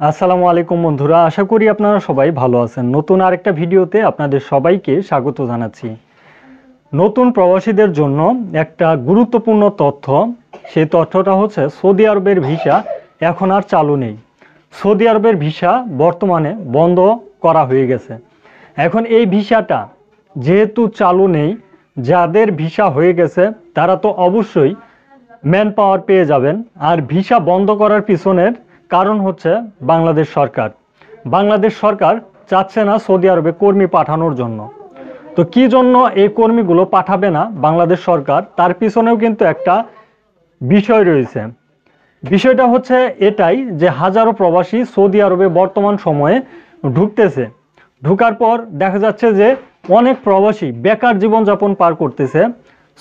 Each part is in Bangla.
আসসালামু আলাইকুম বন্ধুরা, আশা করি আপনারা সবাই ভালো আছেন। নতুন আরেকটা ভিডিওতে আপনাদের সবাইকে স্বাগত জানাচ্ছি। নতুন প্রবাসীদের জন্য একটা গুরুত্বপূর্ণ তথ্য, সেই তথ্যটা হচ্ছে সৌদি আরবের ভিসা এখন আর চালু নেই। সৌদি আরবের ভিসা বর্তমানে বন্ধ করা হয়ে গেছে। এখন এই ভিসাটা যেহেতু চালু নেই, যাদের ভিসা হয়ে গেছে তারা তো অবশ্যই ম্যান পাওয়ার পেয়ে যাবেন। আর ভিসা বন্ধ করার পিছনের কারণ হচ্ছে বাংলাদেশ সরকার। বাংলাদেশ সরকার চাচ্ছে না সৌদি আরবে কর্মী পাঠানোর জন্য। তো কি জন্য এই কর্মীগুলো পাঠাবে না বাংলাদেশ সরকার, তার পিছনেও কিন্তু একটা বিষয় রয়েছে। বিষয়টা হচ্ছে এটাই যে হাজারো প্রবাসী সৌদি আরবে বর্তমান সময়ে ঢুকতেছে। ঢুকার পর দেখা যাচ্ছে যে অনেক প্রবাসী বেকার জীবনযাপন পার করতেছে।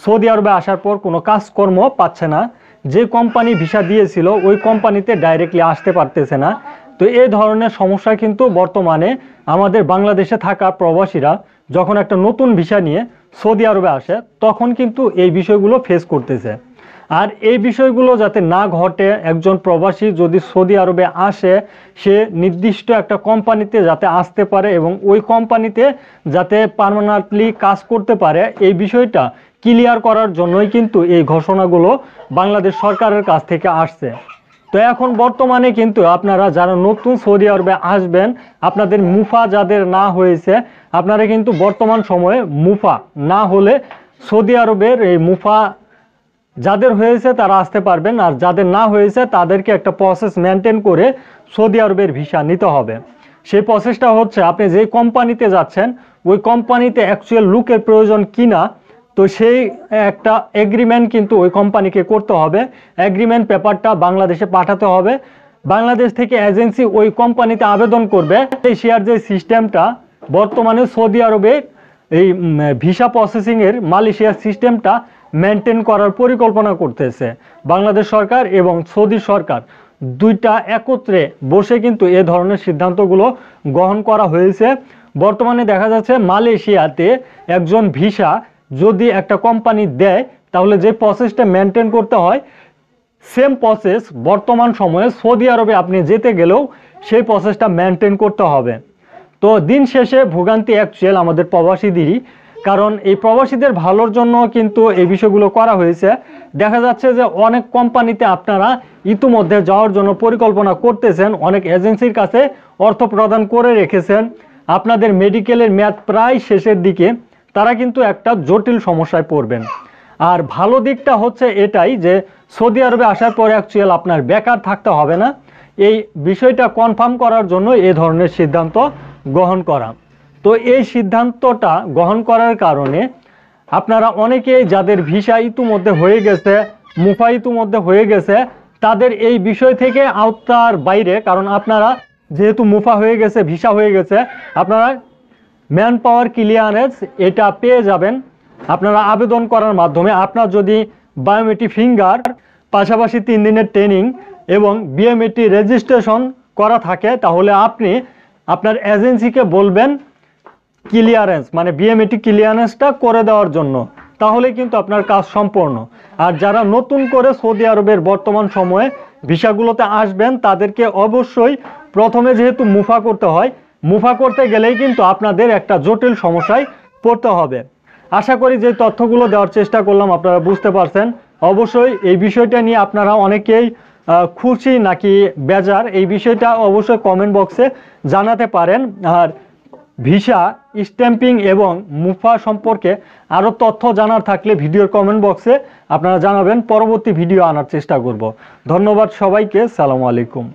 সৌদি আরবে আসার পর কোনো কাজকর্ম পাচ্ছে না, যে কোম্পানি ভিসা দিয়েছিল ওই কোম্পানিতে ডাইরেক্টলি আসতে পারতেছে না। তো এই ধরনের সমস্যা কিন্তু বর্তমানে আমাদের বাংলাদেশে থাকা প্রবাসীরা যখন একটা নতুন ভিসা নিয়ে সৌদি আরবে আসে তখন কিন্তু এই বিষয়গুলো ফেস করতেছে। আর এই বিষয়গুলো যাতে না ঘটে, একজন প্রবাসী যদি সৌদি আরবে আসে সে নির্দিষ্ট একটা কোম্পানিতে যাতে আসতে পারে এবং ওই কোম্পানিতে যাতে পার্মানেন্টলি কাজ করতে পারে, এই বিষয়টা ক্লিয়ার করার জন্যই কিন্তু এই ঘোষণাগুলো বাংলাদেশ সরকারের কাছ থেকে আসছে। তো এখন বর্তমানে কিন্তু আপনারা যারা নতুন সৌদি আরবে আসবেন, আপনাদের মুফা যাদের না হয়েছে, আপনারা কিন্তু বর্তমান সময়ে মুফা না হলে সৌদি আরবের এই মুফা যাদের হয়েছে তারা আসতে পারবেন, আর যাদের না হয়েছে তাদেরকে একটা প্রসেস মেনটেন করে সৌদি আরবের ভিসা নিতে হবে। সেই প্রসেসটা হচ্ছে আপনি যে কোম্পানিতে যাচ্ছেন ওই কোম্পানিতে অ্যাকচুয়াল লুকের প্রয়োজন কিনা, তো সেই একটা এগ্রিমেন্ট কিন্তু ওই কোম্পানিকে করতে হবে। এগ্রিমেন্ট পেপারটা বাংলাদেশে পাঠাতে হবে। বাংলাদেশ থেকে এজেন্সি ওই কোম্পানিতে আবেদন করবে। এই শেয়ার যে সিস্টেমটা বর্তমানে সৌদি আরবে এই ভিসা প্রসেসিংয়ের মালয়েশিয়ার সিস্টেমটা মেনটেন করার পরিকল্পনা করতেছে বাংলাদেশ সরকার এবং সৌদি সরকার। দুইটা একত্রে বসে কিন্তু এ ধরনের সিদ্ধান্তগুলো গ্রহণ করা হয়েছে। বর্তমানে দেখা যাচ্ছে মালয়েশিয়াতে একজন ভিসা যদি একটা কোম্পানি দেয় তাহলে যে প্রসেসটা মেনটেন করতে হয় সেম প্রসেস বর্তমান সময়ে সৌদি আরবে আপনি যেতে গেলেও সেই প্রসেসটা মেনটেন করতে হবে। তো দিন শেষে ভোগান্তি অ্যাকচুয়াল আমাদের প্রবাসীদেরই, কারণ এই প্রবাসীদের ভালোর জন্য কিন্তু এই বিষয়গুলো করা হয়েছে। দেখা যাচ্ছে যে অনেক কোম্পানিতে আপনারা ইতিমধ্যে যাওয়ার জন্য পরিকল্পনা করতেছেন, অনেক এজেন্সির কাছে অর্থ প্রদান করে রেখেছেন, আপনাদের মেডিকেলের মেয়াদ প্রায় শেষের দিকে, তারা কিন্তু একটা জটিল সমস্যায় পড়বেন। আর ভালো দিকটা হচ্ছে এটাই যে সৌদি আরবে আসার পরে অ্যাকচুয়াল আপনার বেকার থাকতে হবে না। এই বিষয়টা কনফার্ম করার জন্য এ ধরনের সিদ্ধান্ত গ্রহণ করা। তো এই সিদ্ধান্তটা গ্রহণ করার কারণে আপনারা অনেকেই যাদের ভিসা ইতিমধ্যে হয়ে গেছে, মুফা ইতিমধ্যে হয়ে গেছে, তাদের এই বিষয় থেকে আওতার বাইরে, কারণ আপনারা যেহেতু মুফা হয়ে গেছে, ভিসা হয়ে গেছে, আপনারা ম্যান পাওয়ার ক্লিয়ারেন্স এটা পেয়ে যাবেন আপনারা আবেদন করার মাধ্যমে। আপনার যদি বায়োমেট্রিক ফিঙ্গার পাশাপাশি 3 দিনের ট্রেনিং এবং বিওমেট্রিক রেজিস্ট্রেশন করা থাকে তাহলে আপনি আপনার এজেন্সিকে বলবেন ক্লিয়ারেন্স মানে বিওমেট্রিক ক্লিয়ারেন্সটা করে দেওয়ার জন্য, তাহলে কিন্তু আপনার কাজ সম্পূর্ণ। আর যারা নতুন করে সৌদি আরবের বর্তমান সময়ে ভিসাগুলোতে আসবেন তাদেরকে অবশ্যই প্রথমে যেহেতু মুফা করতে হয়, মুফা করতে গেলেই কিন্তু আপনাদের একটা জটিল সমস্যায় পড়তে হবে। আশা করি যে তথ্যগুলো দেওয়ার চেষ্টা করলাম আপনারা বুঝতে পারছেন। অবশ্যই এই বিষয়টা নিয়ে আপনারা অনেকেই খুশি নাকি বেজার, এই বিষয়টা অবশ্যই কমেন্ট বক্সে জানাতে পারেন। আর ভিসা স্ট্যাম্পিং এবং মুফা সম্পর্কে আরও তথ্য জানার থাকলে ভিডিওর কমেন্ট বক্সে আপনারা জানাবেন, পরবর্তী ভিডিও আনার চেষ্টা করব। ধন্যবাদ সবাইকে, সালামু আলাইকুম।